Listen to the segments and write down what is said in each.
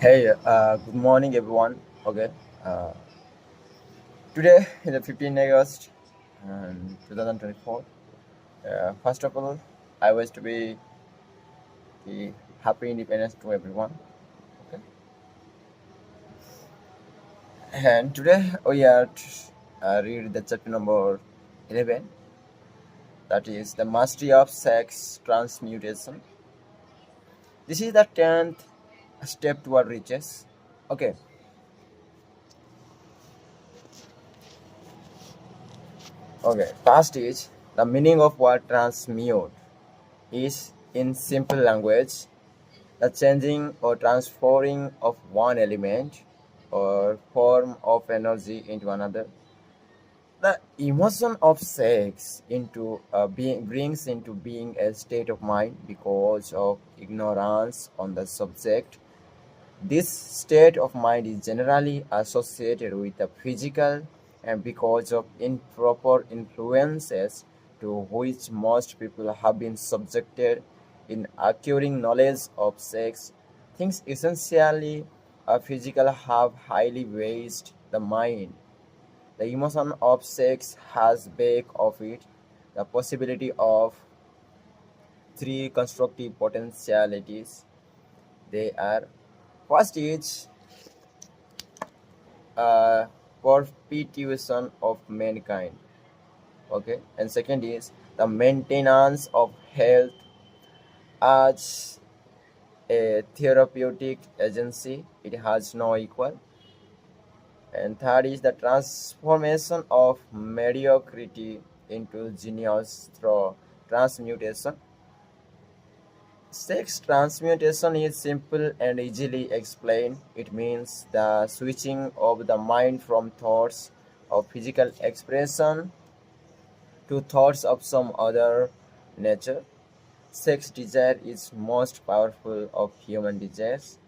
Hey, good morning, everyone. Okay, uh, today is the 15th August, 2024. First of all, I wish to be the happy independence to everyone. Okay, and today we are read the chapter number 11. That is the mastery of sex transmutation. This is the 10th step toward riches. Okay, okay. First is the meaning of word transmute is in simple language the changing or transferring of one element or form of energy into another. The emotion of sex into being brings into being a state of mind because of ignorance on the subject. This state of mind is generally associated with the physical and because of improper influences to which most people have been subjected in acquiring knowledge of sex. Things essentially physical have highly raised the mind. The emotion of sex has back of it the possibility of three constructive potentialities. They are first is uh, perpetuation of mankind. Okay, and second is the maintenance of health as a therapeutic agency. It has no equal. And third is the transformation of mediocrity into genius through transmutation. Sex transmutation is simple and easily explained. It means the switching of the mind from thoughts of physical expression to thoughts of some other nature. Sex desire is most powerful of human desires.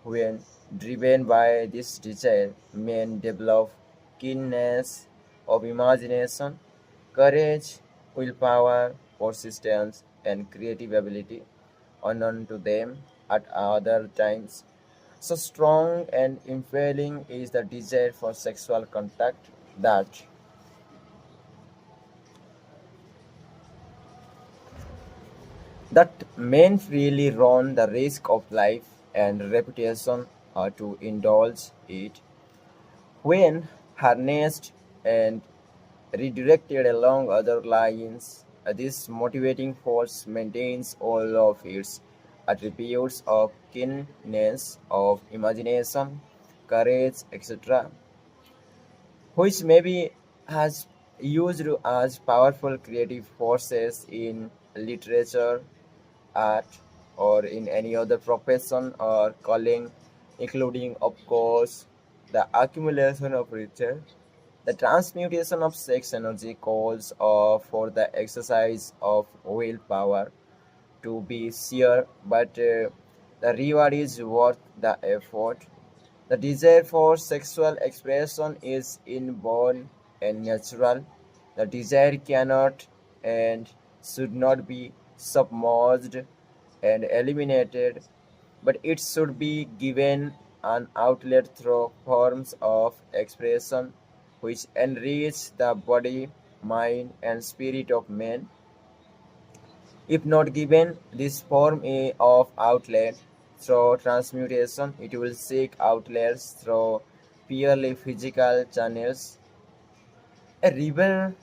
When driven by this desire, men develop keenness of imagination, courage, willpower, persistence, and creative ability unknown to them at other times. So strong and impelling is the desire for sexual contact that men freely run the risk of life and reputation to indulge it. When harnessed and redirected along other lines, this motivating force maintains all of its attributes of keenness, of imagination, courage, etc., which may be has used as powerful creative forces in literature, art, or in any other profession or calling, including, of course, the accumulation of riches. The transmutation of sex energy calls for the exercise of willpower to be sheer, but the reward is worth the effort. The desire for sexual expression is inborn and natural. The desire cannot and should not be submerged and eliminated, but it should be given an outlet through forms of expression which enrich the body, mind, and spirit of man. If not given this form of outlet through transmutation, it will seek outlets through purely physical channels. A river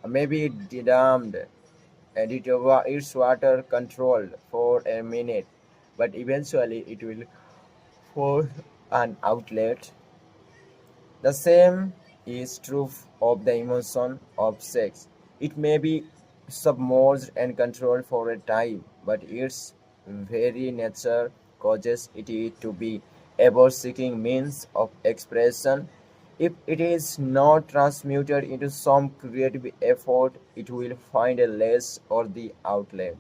may be dammed and its water controlled for a minute, but eventually it will force an outlet. The same is true of the emotion of sex. It may be submerged and controlled for a time, but its very nature causes it to be ever seeking means of expression. If it is not transmuted into some creative effort, it will find a less or the outlet.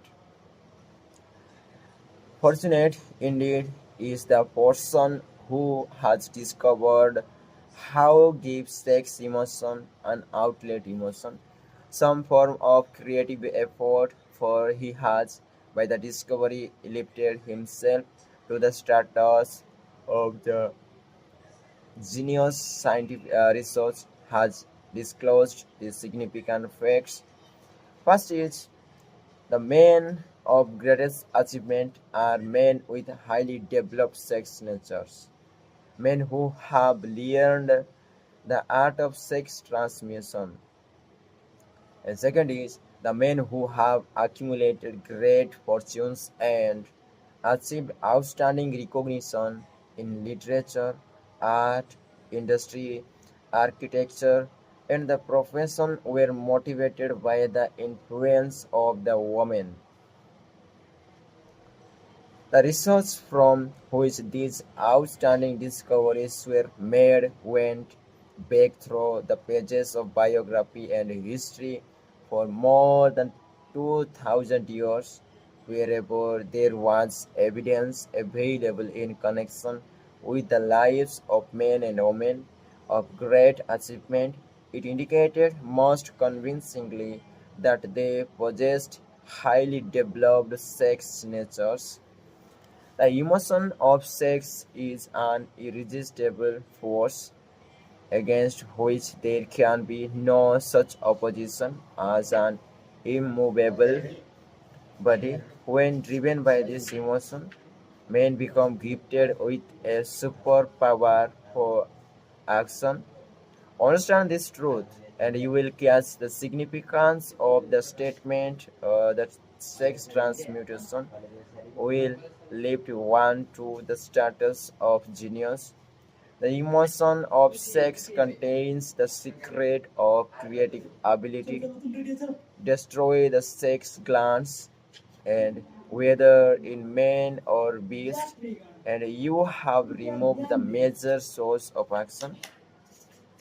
Fortunate indeed is the person who has discovered how give sex emotion an outlet emotion, some form of creative effort, for he has by the discovery lifted himself to the status of the genius scientific research has disclosed the significant facts. First is the men of greatest achievement are men with highly developed sex natures, men who have learned the art of sex transmission. And second is the men who have accumulated great fortunes and achieved outstanding recognition in literature, art, industry, architecture, and the profession were motivated by the influence of the woman. The research from which these outstanding discoveries were made went back through the pages of biography and history for more than 2000 years. Wherever there was evidence available in connection with the lives of men and women of great achievement, it indicated most convincingly that they possessed highly developed sex natures. The emotion of sex is an irresistible force against which there can be no such opposition as an immovable body. When driven by this emotion, men become gifted with a superpower for action. Understand this truth, and you will catch the significance of the statement that sex transmutation will lift one to the status of genius. The emotion of sex contains the secret of creative ability. Destroy the sex glands, and whether in man or beast, and you have removed the major source of action.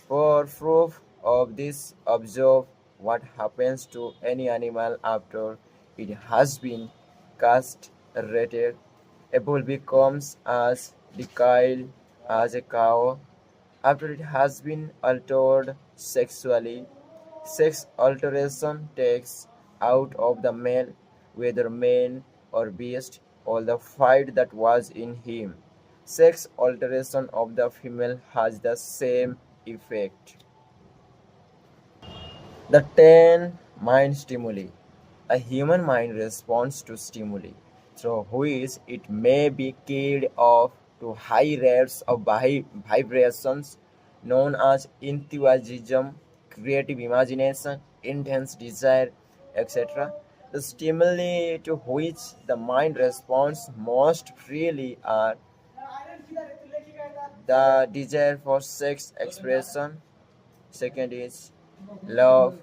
For proof of this, observe what happens to any animal after it has been castrated. A bull becomes as docile as a cow after it has been altered sexually. Sex alteration takes out of the male, whether man or beast, all the fight that was in him. Sex alteration of the female has the same effect. The 10 mind stimuli. A human mind responds to stimuli, through which it may be carried off to high rates of vibrations known as enthusiasm, creative imagination, intense desire, etc. The stimuli to which the mind responds most freely are the desire for sex expression. Second is love,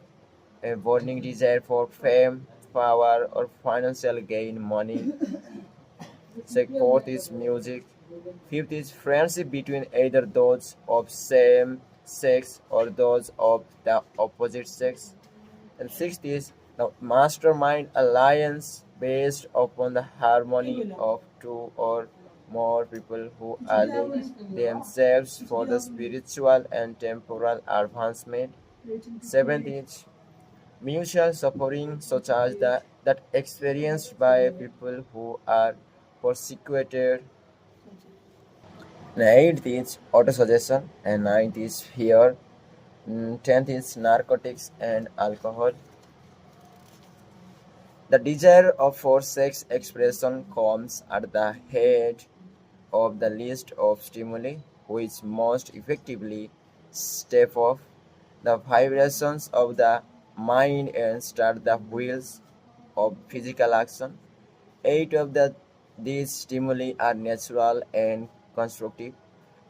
a burning desire for fame, power, or financial gain, money. Fourth is music. Fifth is friendship between either those of same sex or those of the opposite sex. And sixth is the mastermind alliance based upon the harmony of two or more people who ally themselves for the spiritual and temporal advancement. Seventh is mutual suffering such as that experienced by people who are persecuted. Eighth is autosuggestion, and ninth is fear. 10th is narcotics and alcohol. The desire for sex expression comes at the head of the list of stimuli which most effectively stave off the vibrations of the mind and start the wheels of physical action. Eight of these stimuli are natural and constructive.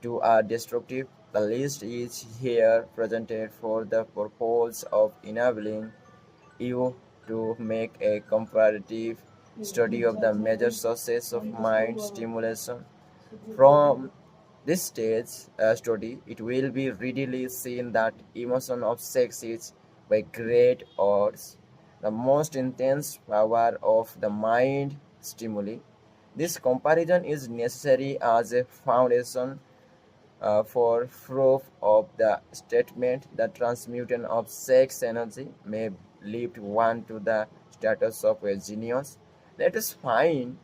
Two are destructive. The list is here presented for the purpose of enabling you to make a comparative study of the major sources of mind stimulation. From this stage study, it will be readily seen that emotion of sex is by great odds the most intense power of the mind stimuli. This comparison is necessary as a foundation for proof of the statement that transmutation of sex energy may lift one to the status of a genius. Let us find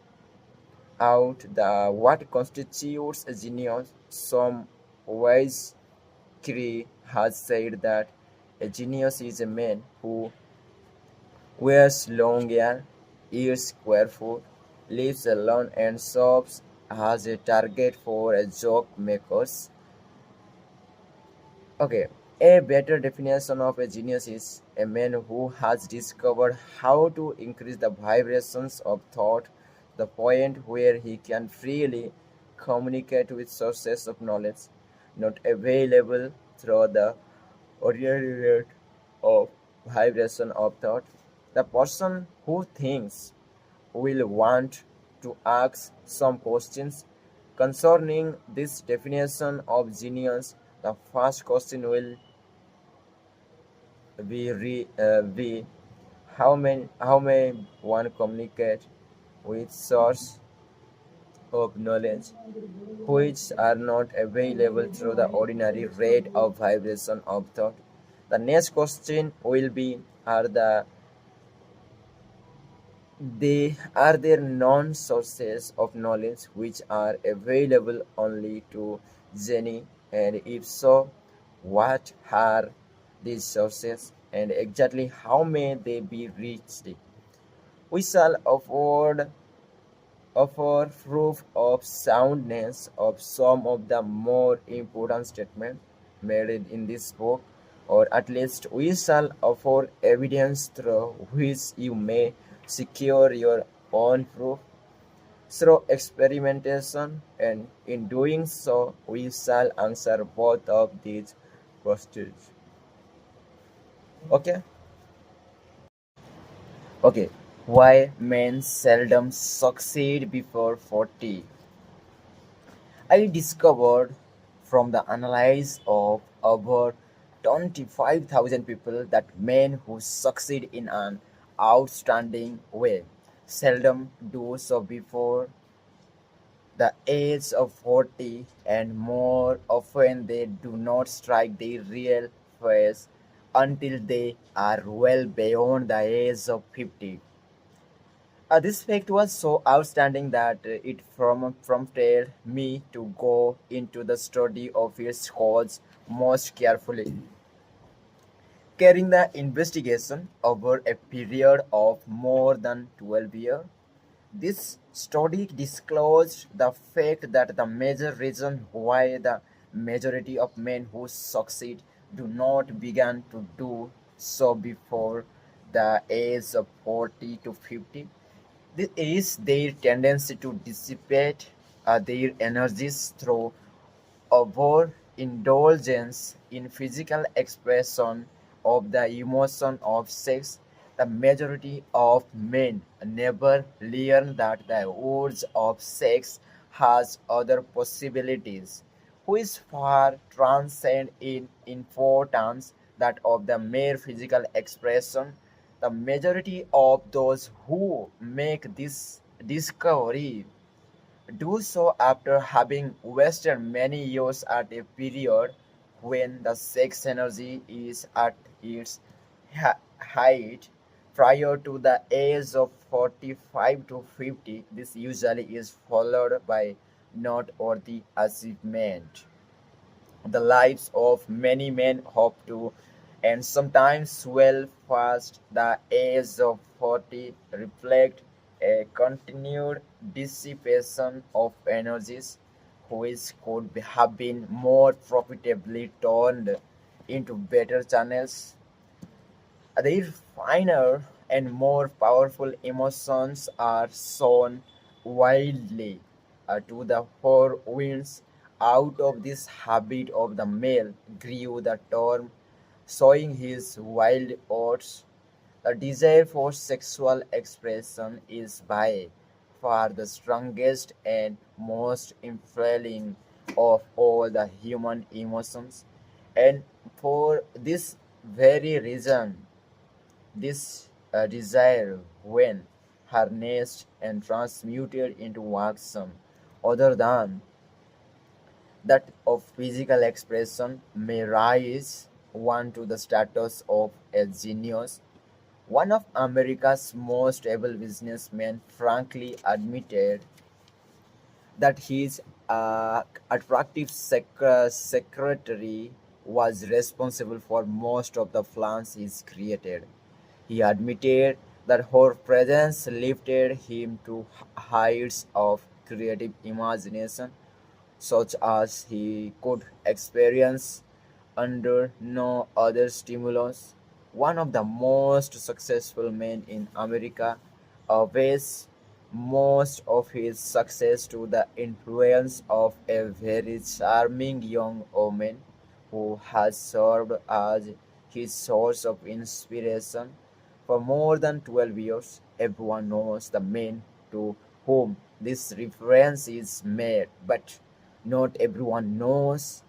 out the what constitutes a genius. Some wise Cree has said that a genius is a man who wears long hair, eats square food, lives alone, and serves as a target for a joke makers. Okay, a better definition of a genius is a man who has discovered how to increase the vibrations of thought, the point where he can freely communicate with sources of knowledge not available through the ordinary rate of vibration of thought. The person who thinks will want to ask some questions concerning this definition of genius. The first question will be how may one communicate with source of knowledge which are not available through the ordinary rate of vibration of thought. The next question will be are there known sources of knowledge which are available only to Jenny, and if so, what are these sources and exactly how may they be reached? We shall offer proof of soundness of some of the more important statements made in this book, or at least we shall offer evidence through which you may secure your own proof through experimentation, and in doing so, we shall answer both of these questions. Okay? Okay. Why men seldom succeed before 40? I discovered from the analysis of over 25,000 people that men who succeed in an outstanding way seldom do so before the age of 40, and more often they do not strike their real phase until they are well beyond the age of 50. This fact was so outstanding that it prompted me to go into the study of its cause most carefully, carrying the investigation over a period of more than 12 years. This study disclosed the fact that the major reason why the majority of men who succeed do not begin to do so before the age of 40 to 50. This is their tendency to dissipate their energies through overindulgence in physical expression of the emotion of sex. The majority of men never learn that the urge of sex has other possibilities, which far transcend in importance that of the mere physical expression. The majority of those who make this discovery do so after having wasted many years at a period when the sex energy is at its height prior to the age of 45 to 50. This usually is followed by noteworthy achievement. The lives of many men hope to and sometimes swell past the age of 40 reflect a continued dissipation of energies which could have been more profitably turned into better channels. Their finer and more powerful emotions are sown wildly to the four winds. Out of this habit of the male grew the term sowing his wild oats. The desire for sexual expression is by far the strongest and most influential of all the human emotions, and for this very reason, this desire, when harnessed and transmuted into action other than that of physical expression, may rise one to the status of a genius. One of America's most able businessmen frankly admitted that his attractive secretary was responsible for most of the plans he created. He admitted that her presence lifted him to heights of creative imagination such as he could experience under no other stimulus. One of the most successful men in America owes most of his success to the influence of a very charming young woman who has served as his source of inspiration for more than 12 years. Everyone knows the man to whom this reference is made, but not everyone knows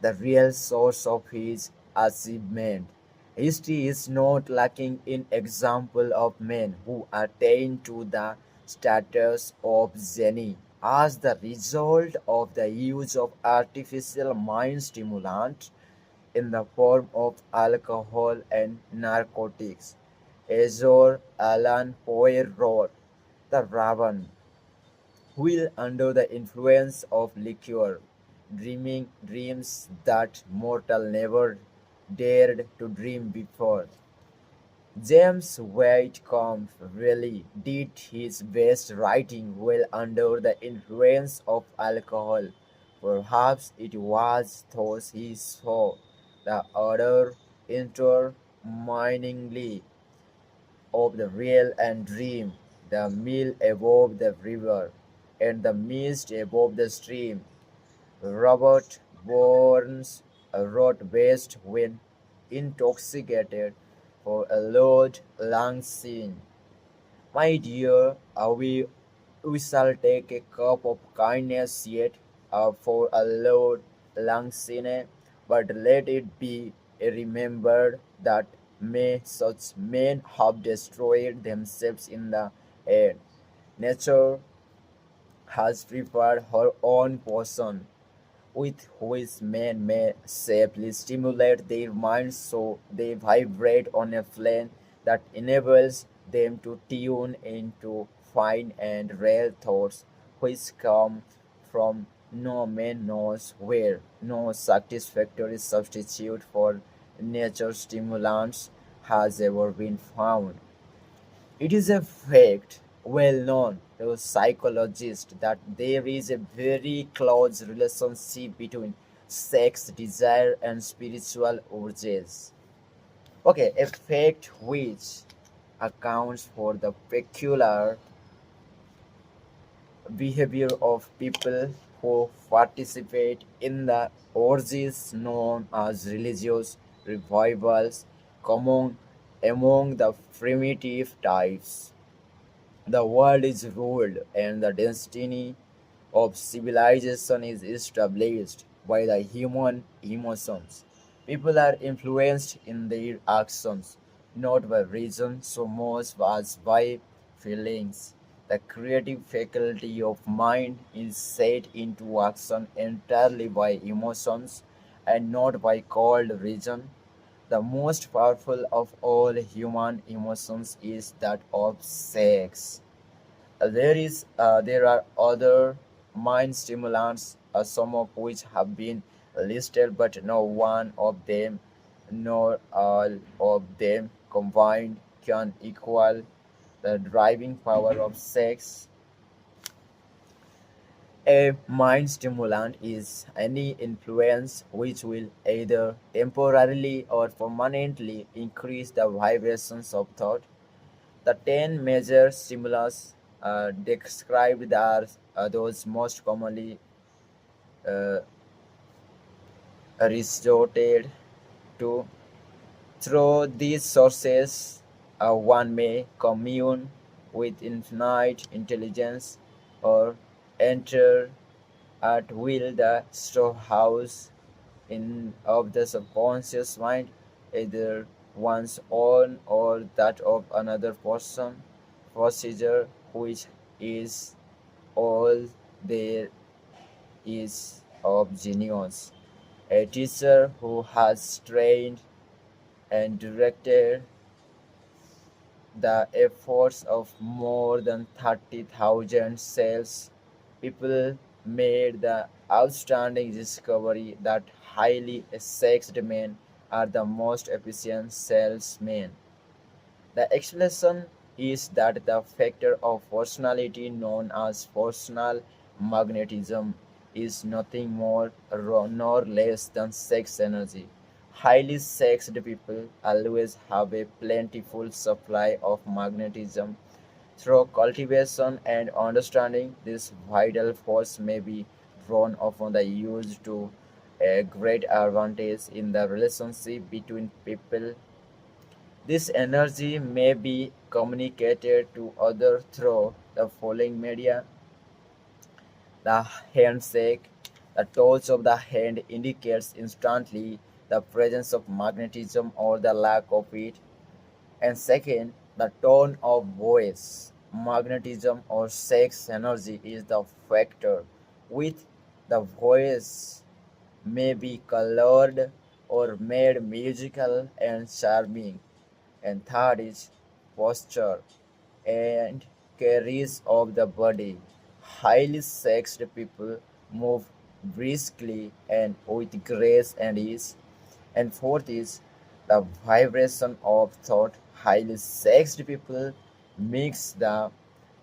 the real source of his achievement. History is not lacking in examples of men who attained to the status of genie as the result of the use of artificial mind stimulants in the form of alcohol and narcotics. Azor Allan Poe wrote, "The Raven will, under the influence of liquor, dreaming dreams that mortal never dared to dream before." James Whitcomb really did his best writing while under the influence of alcohol. Perhaps it was thus he saw the other interminingly of the real and dream, the mill above the river, and the mist above the stream. Robert Burns wrote best when intoxicated for a Lord Langsing. My dear, we shall take a cup of kindness yet for a Lord Langsine, but let it be remembered that may such men have destroyed themselves in the end. Nature has prepared her own poison with which men may safely stimulate their minds so they vibrate on a plane that enables them to tune into fine and rare thoughts which come from no man knows where. No satisfactory substitute for nature stimulants has ever been found. It is a fact well known to psychologists that there is a very close relationship between sex desire and spiritual urges. Okay, a fact which accounts for the peculiar behavior of people who participate in the orgies known as religious revivals common among the primitive types. The world is ruled and the destiny of civilization is established by the human emotions. People are influenced in their actions not by reason so much as by feelings. The creative faculty of mind is set into action entirely by emotions and not by cold reason. The most powerful of all human emotions is that of sex. There are other mind stimulants, some of which have been listed, but no one of them, nor all of them combined, can equal the driving power of sex. A mind stimulant is any influence which will either temporarily or permanently increase the vibrations of thought. The 10 major stimulus described are those most commonly uh, resorted to. Through these sources, one may commune with infinite intelligence or enter at will the storehouse of the subconscious mind, either one's own or that of another person, procedure which is all there is of genius. A teacher who has trained and directed the efforts of more than 30,000 cells people made the outstanding discovery that highly sexed men are the most efficient salesmen. The explanation is that the factor of personality known as personal magnetism is nothing more nor less than sex energy. Highly sexed people always have a plentiful supply of magnetism. Through cultivation and understanding, this vital force may be drawn upon the used to a great advantage in the relationship between people. This energy may be communicated to others through the following media: the handshake. The touch of the hand indicates instantly the presence of magnetism or the lack of it. And second, the tone of voice. Magnetism or sex energy is the factor. With the voice may be colored or made musical and charming. And third is posture and carries of the body. Highly sexed people move briskly and with grace and ease. And fourth is the vibration of thought. Highly sexed people mix the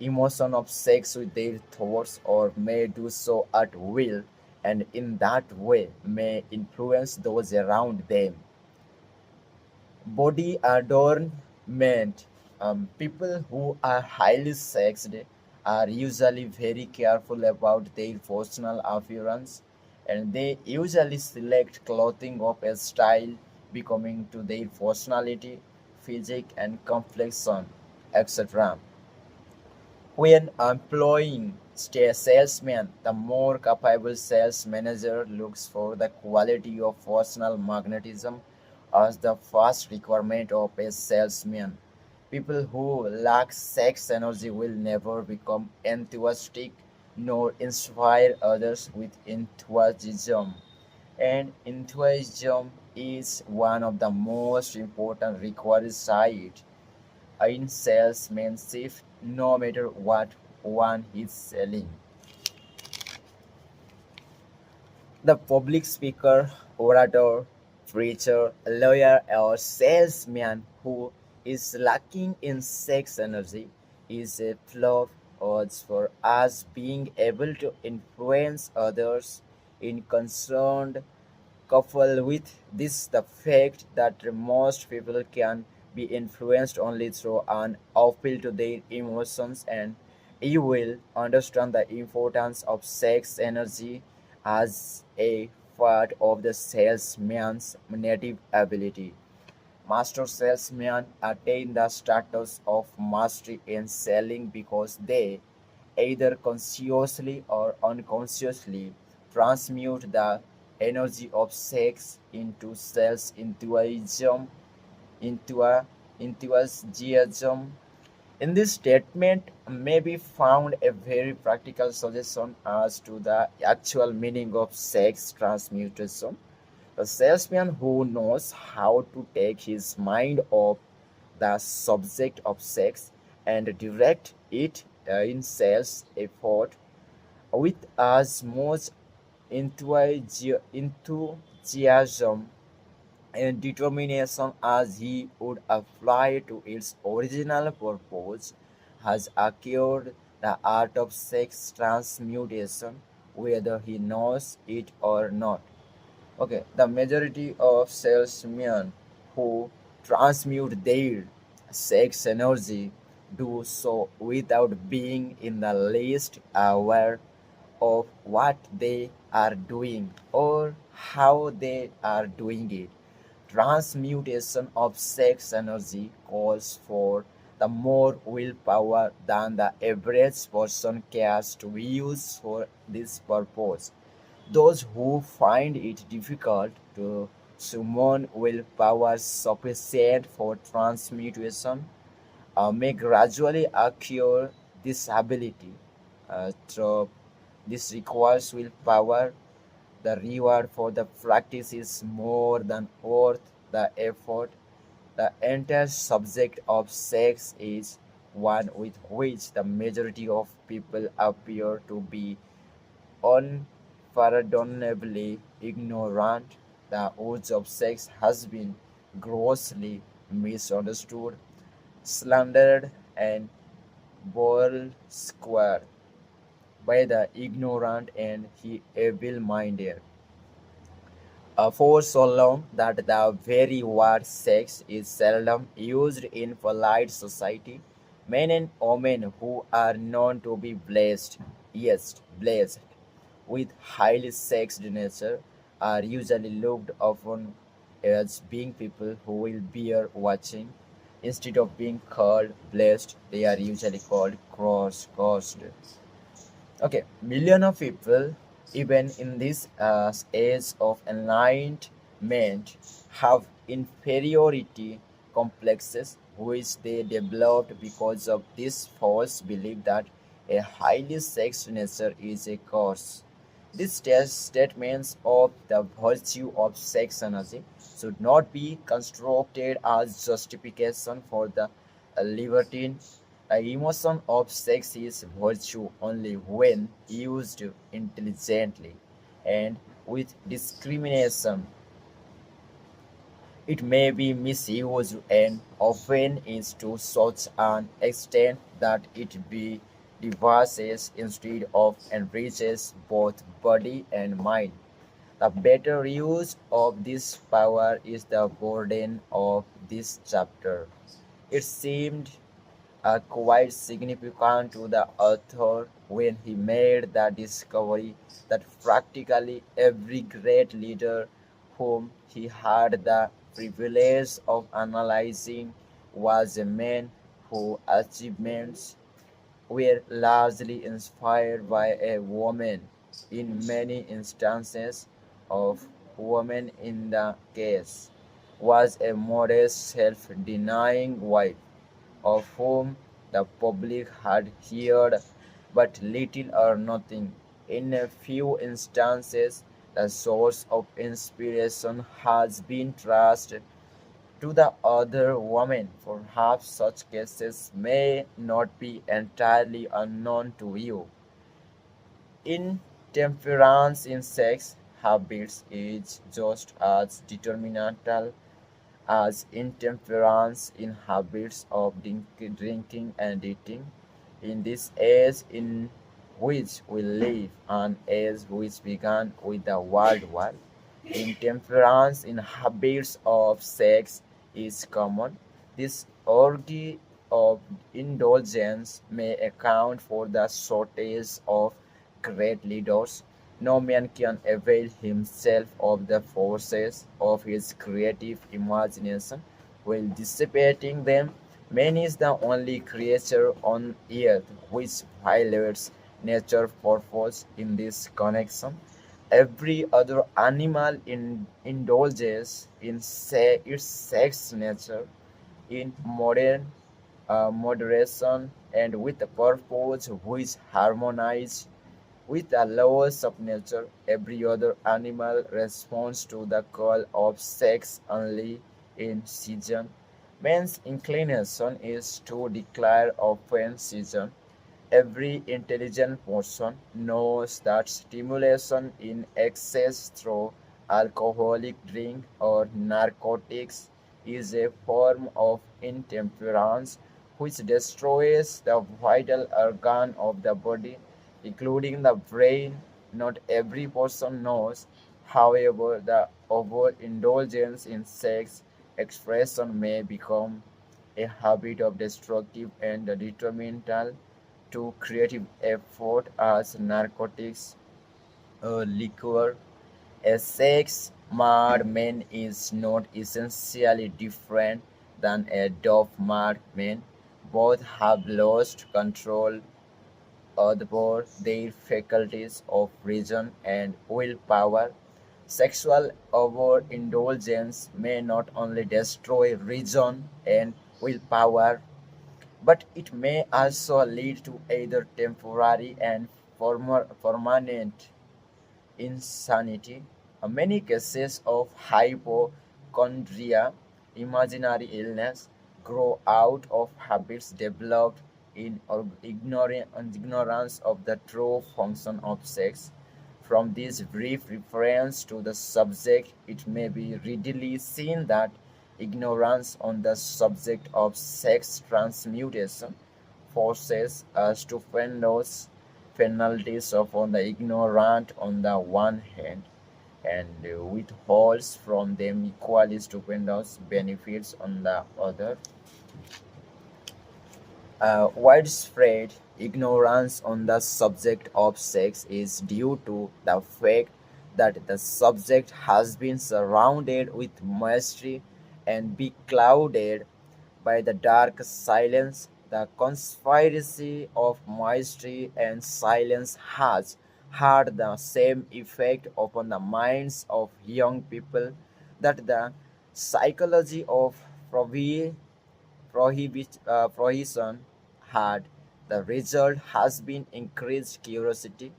emotion of sex with their thoughts or may do so at will, and in that way may influence those around them. Body adornment. People who are highly sexed are usually very careful about their personal appearance, and they usually select clothing of a style becoming to their personality, physique, and complexion, etc. When employing salesmen, the more capable sales manager looks for the quality of personal magnetism as the first requirement of a salesman. People who lack sex energy will never become enthusiastic nor inspire others with enthusiasm. And enthusiasm is one of the most important requisites in salesmanship, no matter what one is selling. The public speaker, orator, preacher, lawyer, or salesman who is lacking in sex energy is a flaw odds for us being able to influence others in concerned. Coupled with this the fact that most people can be influenced only through an appeal to their emotions, and you will understand the importance of sex energy as a part of the salesman's native ability. Master salesmen attain the status of mastery in selling because they, either consciously or unconsciously, transmute the energy of sex into sales into a enthusiasm. In this statement may be found a very practical suggestion as to the actual meaning of sex transmutation. A salesman who knows how to take his mind off the subject of sex and direct it in sales effort with as much enthusiasm and determination as he would apply to its original purpose, has acquired the art of sex transmutation, whether he knows it or not. Okay, the majority of salesmen who transmute their sex energy do so without being in the least aware of what they are doing or how they are doing it. Transmutation of sex energy calls for the more willpower than the average person cares to use for this purpose. Those who find it difficult to summon willpower sufficient for transmutation may gradually acquire this ability. Through this requires willpower. The reward for the practice is more than worth the effort. The entire subject of sex is one with which the majority of people appear to be unpardonably ignorant. The urge of sex has been grossly misunderstood, slandered, and boiled square by the ignorant and the evil-minded. For so long that the very word sex is seldom used in polite society, men and women who are known to be blessed, yes, blessed, with highly sexed nature are usually looked upon as being people who will bear watching. Instead of being called blessed, they are usually called cursed. Okay, million of people, even in this age of enlightenment, have inferiority complexes which they developed because of this false belief that a highly sexed nature is a curse. These statements of the virtue of sex energy should not be construed as justification for the libertine emotion of sex is virtue only when used intelligently and with discrimination. It may be misused and often is to such an extent that it be devastates instead of enriches both body and mind. The better use of this power is the burden of this chapter. It seemed quite significant to the author when he made the discovery that practically every great leader whom he had the privilege of analyzing was a man whose achievements were largely inspired by a woman. In many instances of woman in the case was a modest self-denying wife of whom the public had heard but little or nothing. In a few instances, the source of inspiration has been traced to the other woman. Perhaps such cases may not be entirely unknown to you. Intemperance in sex habits is just as detrimental as intemperance in habits of drinking and eating. In this age in which we live, an age which began with the World War, intemperance in habits of sex is common. This orgy of indulgence may account for the shortage of great leaders. No man can avail himself of the forces of his creative imagination while dissipating them. Man is the only creature on earth which violates nature's purpose in this connection. Every other animal indulges in its sex nature in moderation and with a purpose which harmonizes with the laws of nature. Every other animal responds to the call of sex only in season. Man's inclination is to declare open season. Every intelligent person knows that stimulation in excess through alcoholic drink or narcotics is a form of intemperance which destroys the vital organ of the body, including the brain. Not every person knows, however, that overindulgence in sex expression may become a habit of destructive and detrimental to creative effort as narcotics or liquor. A sex-mad man is not essentially different than a dope-mad man. Both have lost control over their faculties of reason and willpower. Sexual overindulgence may not only destroy reason and willpower, but it may also lead to either temporary and permanent insanity. Many cases of hypochondria, imaginary illness, grow out of habits developed in ignorance of the true function of sex. From this brief reference to the subject, it may be readily seen that ignorance on the subject of sex transmutation forces us to pronounce penalties upon the ignorant on the one hand and withholds from them equally stupendous benefits on the other. Widespread ignorance on the subject of sex is due to the fact that the subject has been surrounded with mystery and beclouded by the dark silence. The conspiracy of mystery and silence has had the same effect upon the minds of young people that the psychology of prohibition had. The result has been increased curiosity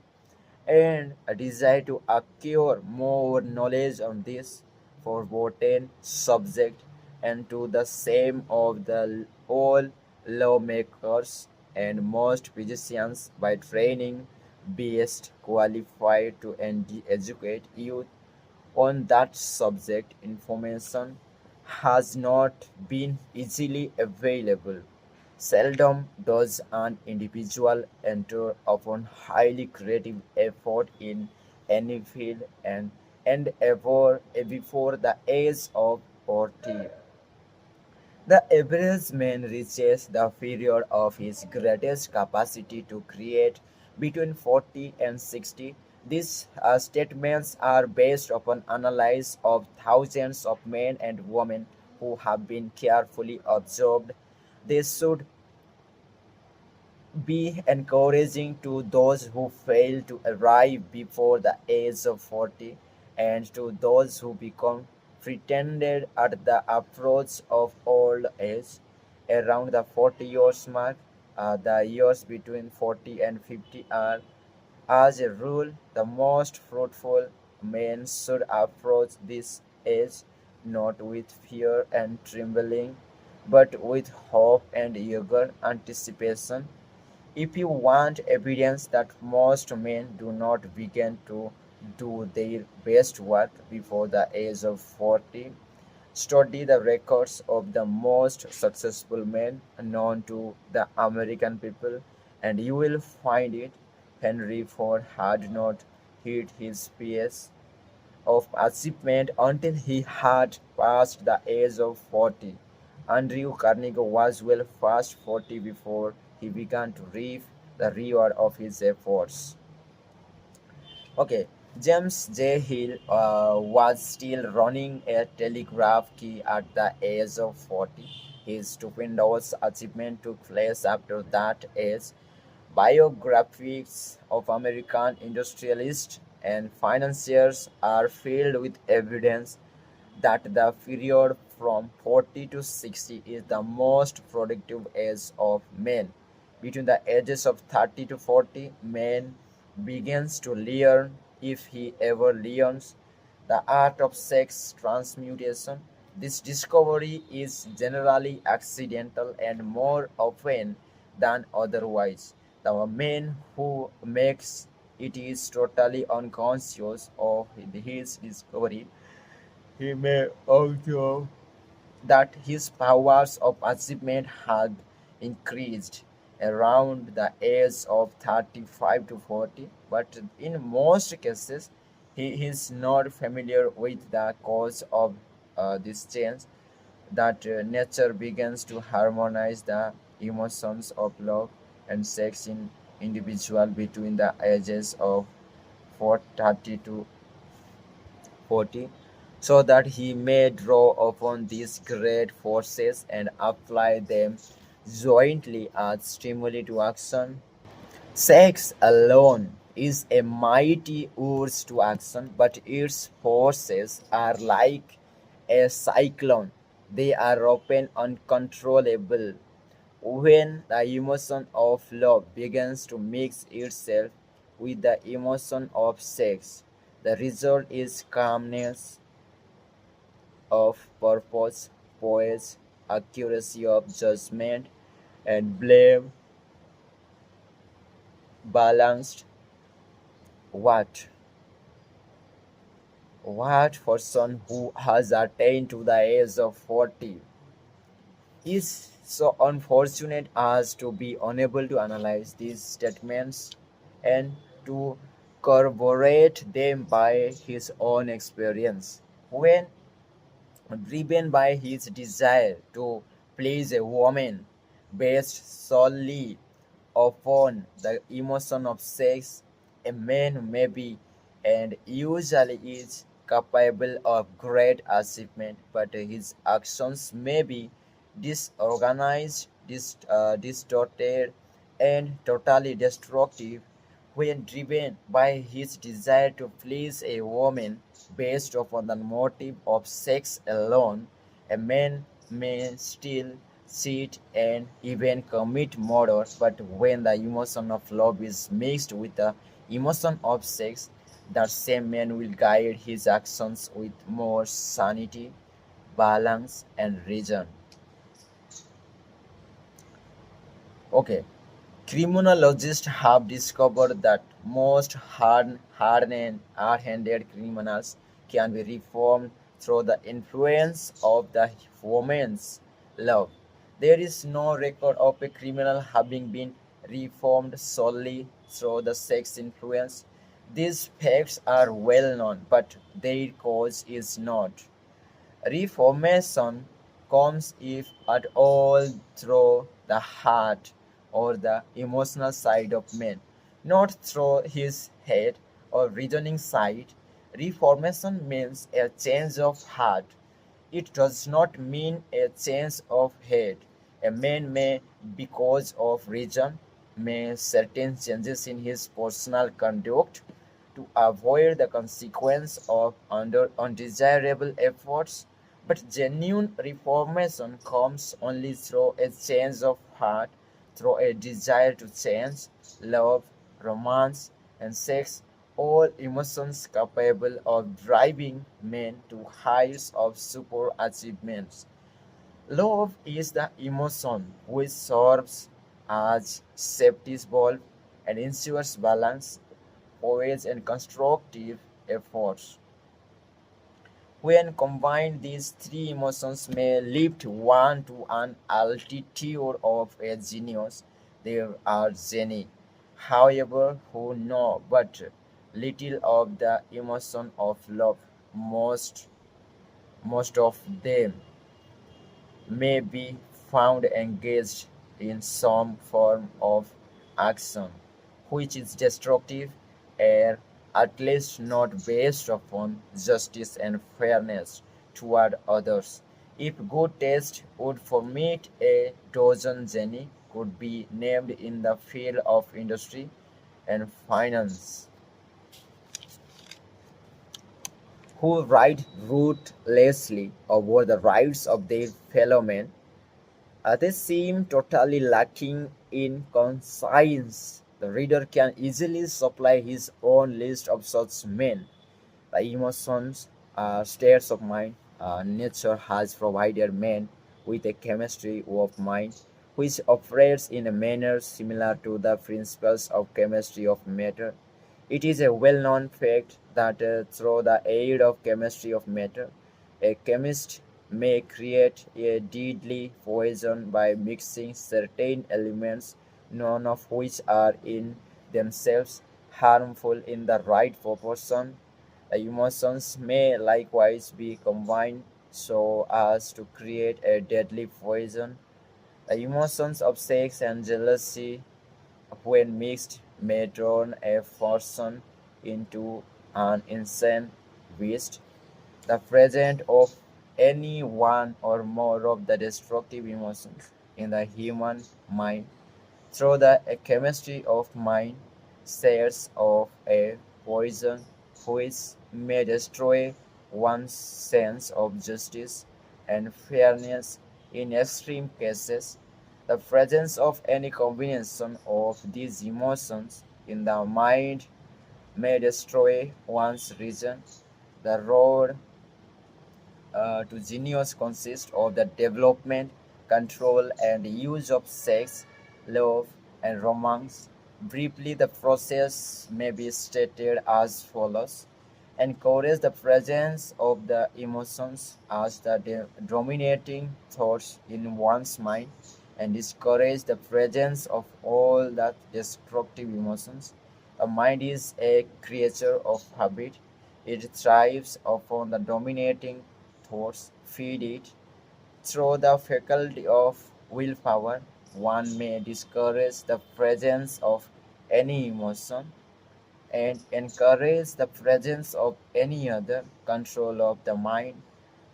and a desire to acquire more knowledge on this forbidden subject, and to the same of the all lawmakers and most physicians by training best qualified to educate youth on that subject. Information has not been easily available. Seldom does an individual enter upon highly creative effort in any field and ever before the age of 40. The average man reaches the period of his greatest capacity to create between 40 and 60. These statements are based upon analysis of thousands of men and women who have been carefully observed. They should be encouraging to those who fail to arrive before the age of 40, and to those who become pretended at the approach of old age around the 40 years mark. The years between 40 and 50 are, as a rule, the most fruitful. Men should approach this age not with fear and trembling, but with hope and eager anticipation. If you want evidence that most men do not begin to do their best work before the age of 40, study the records of the most successful men known to the American people, and you will find it. Henry Ford had not hit his pace of achievement until he had passed the age of 40. Andrew Carnegie was well past 40 before he began to reap the reward of his efforts. Okay, James J. Hill was still running a telegraph key at the age of 40. His stupendous achievement took place after that age. Biographies of American industrialists and financiers are filled with evidence that the period from 40 to 60 is the most productive age of men. Between the ages of 30 to 40, man begins to learn, if he ever learns, the art of sex transmutation. This discovery is generally accidental and more often than otherwise. The man who makes it is totally unconscious of his discovery. He may also that his powers of achievement had increased around the age of 35 to 40, but in most cases he is not familiar with the cause of this change, that nature begins to harmonize the emotions of love and sex in individual between the ages of 30 to 40, so that he may draw upon these great forces and apply them jointly as stimuli to action. Sex alone is a mighty urge to action, but its forces are like a cyclone. They are often uncontrollable. When the emotion of love begins to mix itself with the emotion of sex, the result is calmness of purpose, poise, accuracy of judgment, and blame balanced. What? What person who has attained to the age of 40 is so unfortunate as to be unable to analyze these statements and to corroborate them by his own experience. When driven by his desire to please a woman based solely upon the emotion of sex, a man may be and usually is capable of great achievement, but his actions may be disorganized, distorted, and totally destructive when driven by his desire to please a woman based upon the motive of sex alone. A man may still cheat and even commit murder, but when the emotion of love is mixed with the emotion of sex, that same man will guide his actions with more sanity, balance, and reason. Okay. Criminologists have discovered that most hard-handed criminals can be reformed through the influence of the woman's love. There is no record of a criminal having been reformed solely through the sex influence. These facts are well known, but their cause is not. Reformation comes, if at all, through the heart or the emotional side of man, not through his head or reasoning side. Reformation means a change of heart. It does not mean a change of head. A man may, because of reason, make certain changes in his personal conduct to avoid the consequence of undesirable efforts, but genuine reformation comes only through a change of heart, through a desire to change. Love, romance, and sex, all emotions capable of driving men to heights of super achievements. Love is the emotion which serves as safety valve and ensures balance, poise, and constructive efforts. When combined, these three emotions may lift one to an altitude of a genius. There are geni, however, who know but little of the emotion of love. Most of them may be found engaged in some form of action which is destructive or at least not based upon justice and fairness toward others. If good taste would permit, a dozen Jenny could be named in the field of industry and finance who write ruthlessly over the rights of their fellow men. They seem totally lacking in conscience. The reader can easily supply his own list of such men. The emotions, states of mind, nature has provided man with a chemistry of mind which operates in a manner similar to the principles of chemistry of matter. It is a well-known fact that through the aid of chemistry of matter, a chemist may create a deadly poison by mixing certain elements, none of which are in themselves harmful in the right proportion. The emotions may likewise be combined so as to create a deadly poison. The emotions of sex and jealousy, when mixed, may turn a person into an insane beast. The presence of any one or more of the destructive emotions in the human mind through the chemistry of mind shares of a poison which may destroy one's sense of justice and fairness in extreme cases. The presence of any combination of these emotions in the mind may destroy one's reason. The road to genius consists of the development, control, and use of sex, love, and romance. Briefly, the process may be stated as follows. encourage the presence of the emotions as the dominating thoughts in one's mind, and discourage the presence of all the destructive emotions. A mind is a creature of habit. It thrives upon the dominating thoughts. Feed it through the faculty of willpower. One may discourage the presence of any emotion and encourage the presence of any other. Control of the mind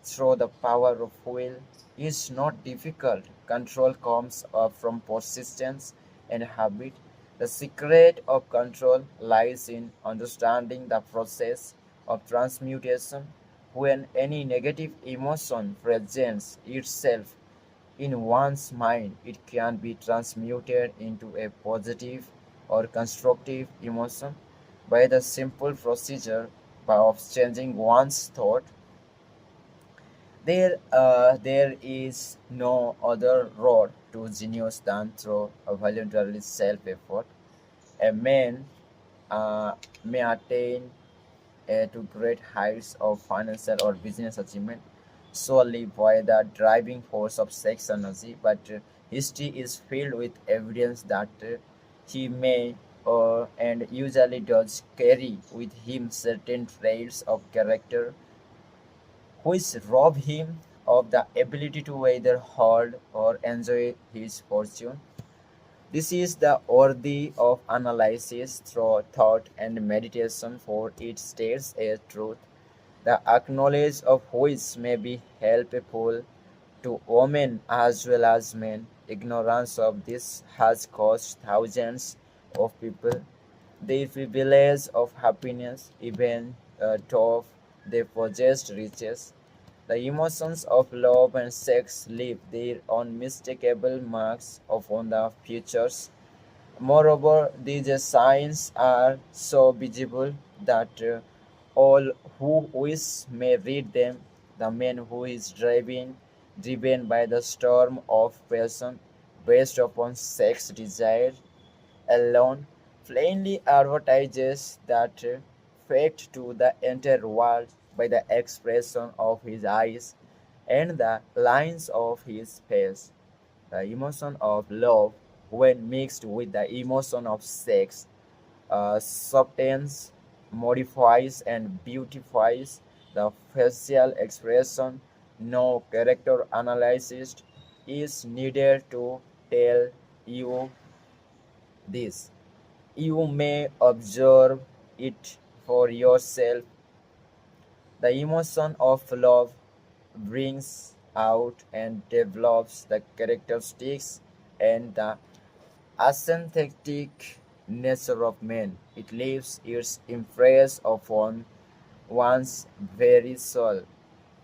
through the power of will is not difficult. Control comes from persistence and habit. The secret of control lies in understanding the process of transmutation. When any negative emotion presents itself in one's mind, it can be transmuted into a positive or constructive emotion by the simple procedure of changing one's thought. There is no other road to genius than through a voluntary self-effort. A man uh, may attain to great heights of financial or business achievement solely by the driving force of sex energy, but history is filled with evidence that he may and usually does carry with him certain traits of character which rob him of the ability to either hold or enjoy his fortune. This is the worthy of analysis through thought and meditation, for it states a truth, the acknowledge of which may be helpful to women as well as men. Ignorance of this has cost thousands of people the privilege of happiness, even though they possessed riches. The emotions of love and sex leave their unmistakable marks upon the futures. Moreover, these signs are so visible that all who wish may read them. The man who is driven by the storm of passion based upon sex desire alone, plainly advertises that fact to the entire world by the expression of his eyes and the lines of his face. The emotion of love, when mixed with the emotion of sex, softens, modifies, and beautifies the facial expression. No character analysis is needed to tell you this. You may observe it for yourself. The emotion of love brings out and develops the characteristics and the asynthetic nature of man. It leaves its impress upon one's very soul,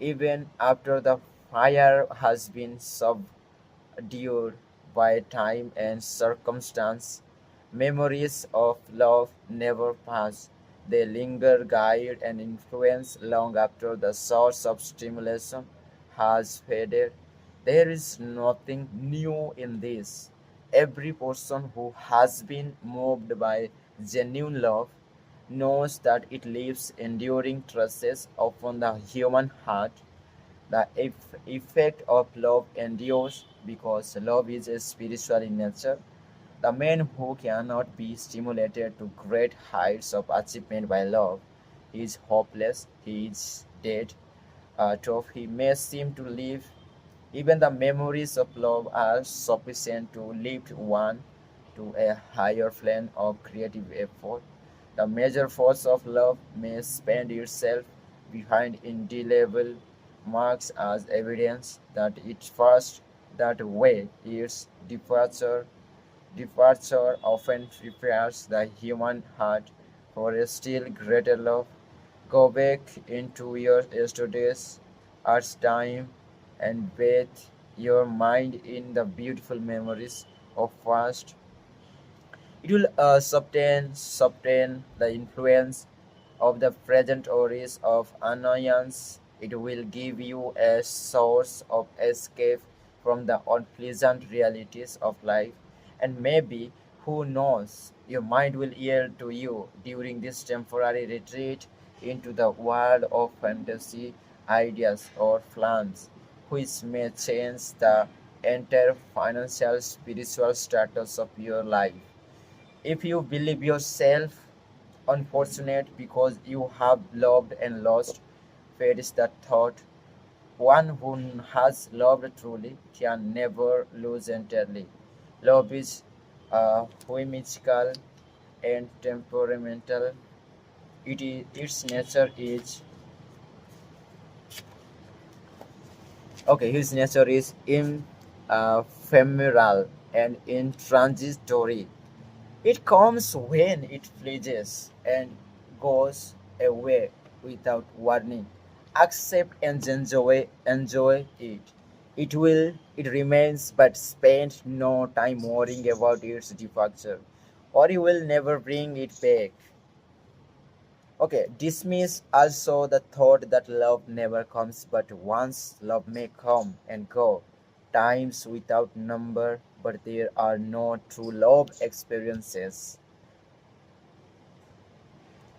even after the fire has been subdued by time and circumstance. Memories of love never pass. They linger, guide, and influence long after the source of stimulation has faded. There is nothing new in this. Every person who has been moved by genuine love knows that it leaves enduring traces upon the human heart. The effect of love endures because love is spiritual in nature. The man who cannot be stimulated to great heights of achievement by love is hopeless, he is dead. Though he may seem to live, even the memories of love are sufficient to lift one to a higher plane of creative effort. The major force of love may spend itself behind indelible marks as evidence that it first that way its departure often prepares the human heart for a still greater love. Go back into your yesterday's Earth's time and bathe your mind in the beautiful memories of past. It will soften the influence of the present worries of annoyance. It will give you a source of escape from the unpleasant realities of life. And maybe, who knows, your mind will yield to you during this temporary retreat. into the world of fantasy ideas or plans, which may change the entire financial spiritual status of your life. If you believe yourself unfortunate because you have loved and lost, fate is the thought. One who has loved truly can never lose entirely. Love is whimsical and temperamental. Its nature is his nature is ephemeral and intransitory. It comes when it flees and goes away without warning. Accept and enjoy it. It remains, but spend no time worrying about its departure, or you will never bring it back. Okay, dismiss also the thought that love never comes, but once love may come and go, times without number, but there are no true love experiences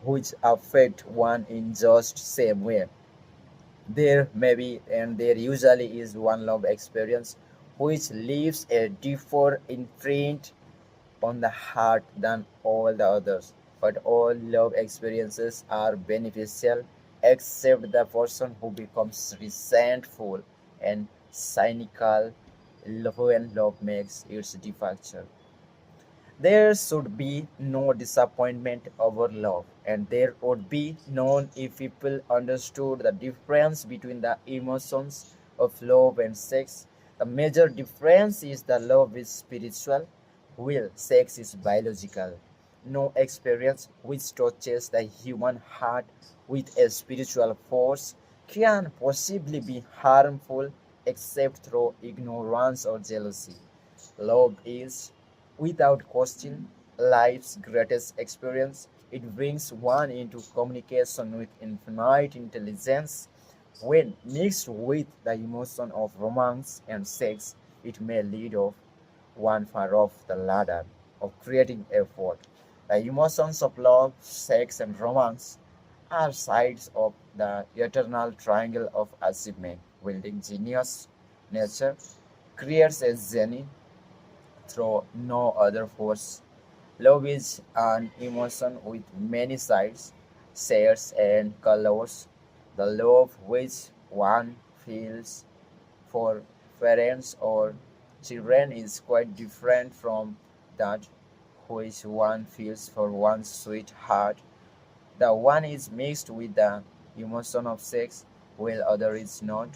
which affect one in just same way. There may be and there usually is one love experience which leaves a deeper imprint on the heart than all the others. But all love experiences are beneficial except the person who becomes resentful and cynical when love makes its departure. There should be no disappointment over love, and there would be none if people understood the difference between the emotions of love and sex. The major difference is that love is spiritual, while sex is biological. No experience which touches the human heart with a spiritual force can possibly be harmful except through ignorance or jealousy. Love is, without question, life's greatest experience. It brings one into communication with infinite intelligence. When mixed with the emotion of romance and sex, it may lead off one far off the ladder of creating effort. The emotions of love, sex, and romance are sides of the eternal triangle of achievement. Wielding genius, nature creates a journey through no other force. Love is an emotion with many sides, shades, and colors. The love which one feels for parents or children is quite different from that which one feels for one's sweetheart. The one is mixed with the emotion of sex, while other is not.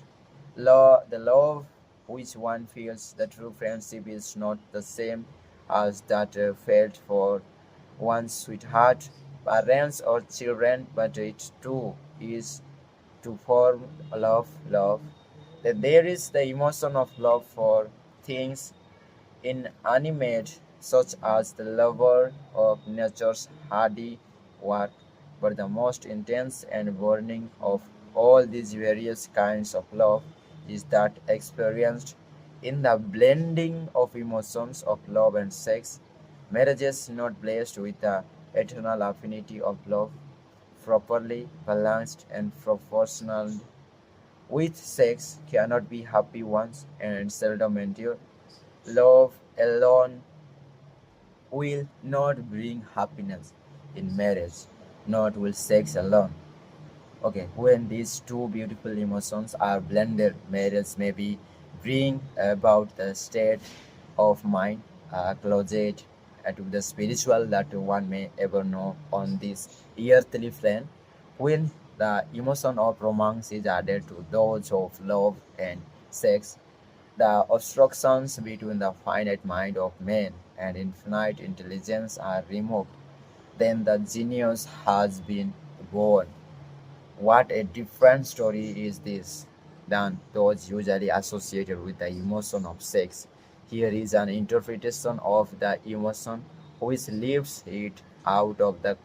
The love which one feels, the true friendship is not the same as that felt for one's sweetheart, parents, or children, but it too is to form love. Then there is the emotion of love for things inanimate, such as the lover of nature's hardy work, but the most intense and burning of all these various kinds of love is that experienced in the blending of emotions of love and sex. Marriages not blessed with the eternal affinity of love, properly balanced and proportional with sex, cannot be happy ones and seldom endure. Love alone will not bring happiness in marriage, nor will sex alone. Okay, when these two beautiful emotions are blended, marriage may be bring about the state of mind closet to the spiritual that one may ever know on this earthly plane. When the emotion of romance is added to those of love and sex, the obstructions between the finite mind of man and infinite intelligence are removed. Then the genius has been born. What a different story is this than those usually associated with the emotion of sex. Here is an interpretation of the emotion which leaves it out of the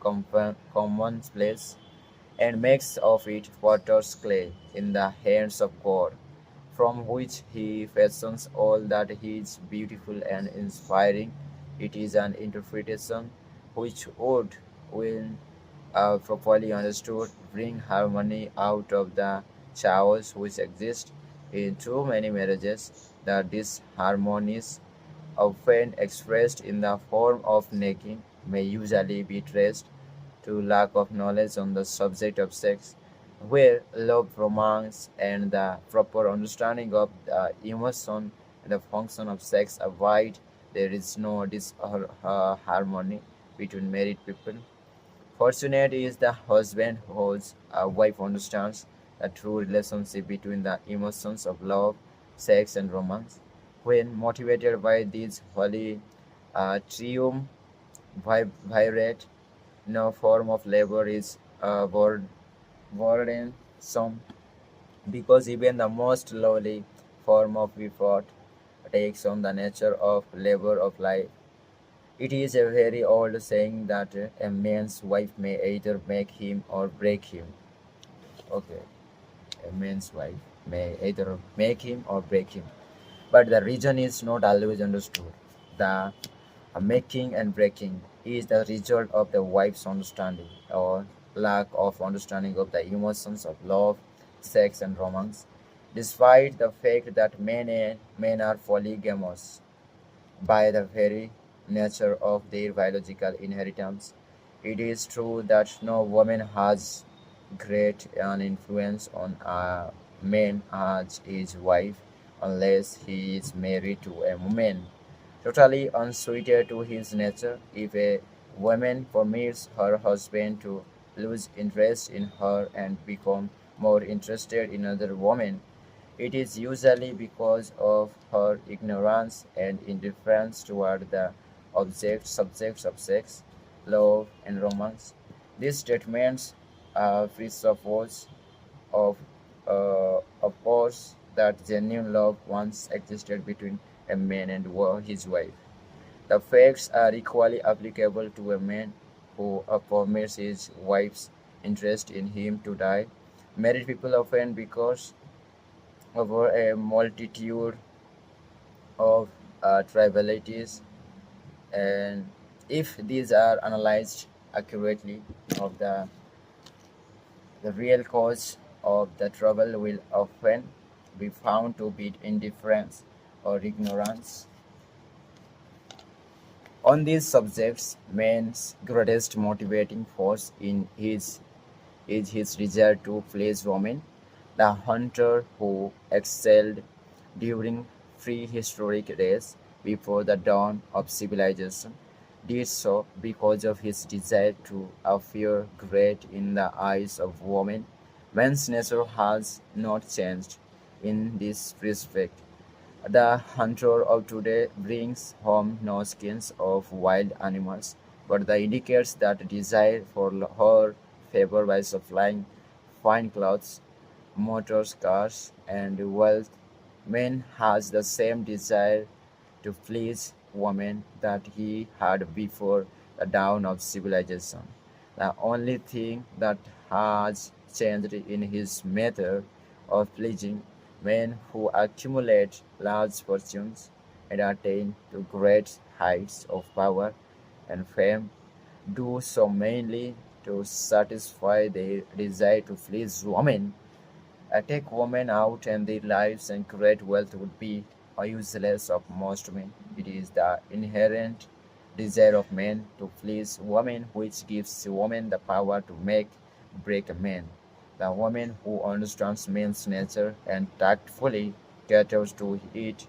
commonplace and makes of it potter's clay in the hands of God, from which he fashions all that is beautiful and inspiring. It is an interpretation which would win properly understood, bring harmony out of the chaos which exists in too many marriages. The disharmonies, often expressed in the form of nagging, may usually be traced to lack of knowledge on the subject of sex, where love, romance, and the proper understanding of the emotion and the function of sex avoid. There is no disharmony between married people. Fortunate is the husband whose wife understands the true relationship between the emotions of love, sex, and romance. When motivated by these holy triumvirate, no form of labor is burdensome because even the most lowly form of effort takes on the nature of labor of life. It is a very old saying that a man's wife may either make him or break him. Okay, a man's wife may either make him or break him. But the reason is not always understood. The making and breaking is the result of the wife's understanding or lack of understanding of the emotions of love, sex, and romance. Despite the fact that men are polygamous, by the very nature of their biological inheritance. It is true that no woman has great an influence on a man as his wife unless he is married to a woman totally unsuited to his nature. If a woman permits her husband to lose interest in her and become more interested in other women, it is usually because of her ignorance and indifference toward the subjects of sex, love, and romance. These statements presuppose, of, of course, that genuine love once existed between a man and his wife. The facts are equally applicable to a man who permits his wife's interest in him to die. Married people often, because over a multitude of tribalities, and if these are analyzed accurately, of the real cause of the trouble will often be found to be indifference or ignorance. On these subjects, man's greatest motivating force is his desire to please women. The hunter who excelled during prehistoric days before the dawn of civilization did so because of his desire to appear great in the eyes of women. Man's nature has not changed in this respect. The hunter of today brings home no skins of wild animals, but that indicates that desire for her favor by supplying fine clothes, motors, cars, and wealth. Man has the same desire to please woman that he had before the dawn of civilization. The only thing that has changed in his method of pleasing men who accumulate large fortunes and attain to great heights of power and fame do so mainly to satisfy their desire to please women. Take women out and their lives and create wealth would be useless of most men. It is the inherent desire of men to please women which gives women the power to make break a man. The woman who understands man's nature and tactfully caters to it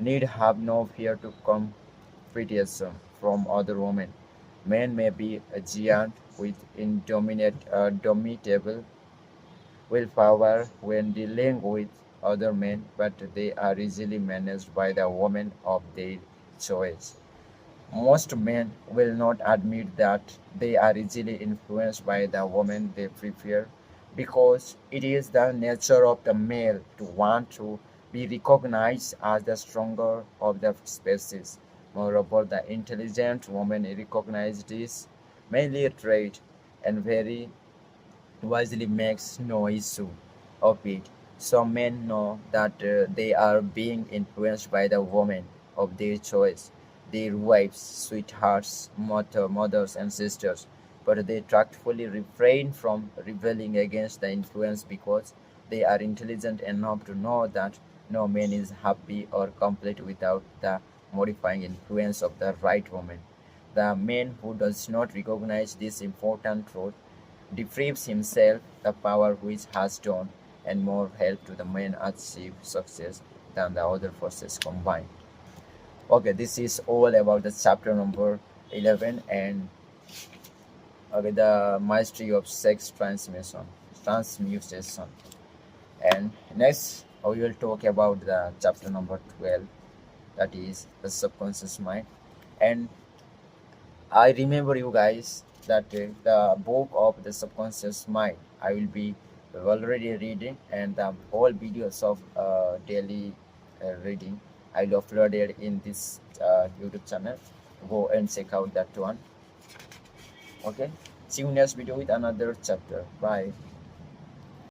need have no fear to competition from other women. Men may be a giant with indomitable willpower when dealing with other men, but they are easily managed by the woman of their choice. Most men will not admit that they are easily influenced by the woman they prefer because it is the nature of the male to want to be recognized as the stronger of the species. Moreover, the intelligent woman recognizes this mainly a trait and very wisely makes no issue of it. Some men know that they are being influenced by the woman of their choice, their wives, sweethearts, mothers, and sisters. but they tactfully refrain from rebelling against the influence because they are intelligent enough to know that no man is happy or complete without the modifying influence of the right woman. The man who does not recognize this important truth deprives himself the power which has done and more help to the man achieve success than the other forces combined. Okay, this is all about the chapter number 11, and okay, the mastery of sex transmutation. And next we will talk about the chapter number 12, that is the subconscious mind. And I remember you guys that the book of the subconscious mind I will be already reading, and the whole videos of daily reading I will upload it in this YouTube channel. Go and check out that one. Okay, see you next video with another chapter. Bye.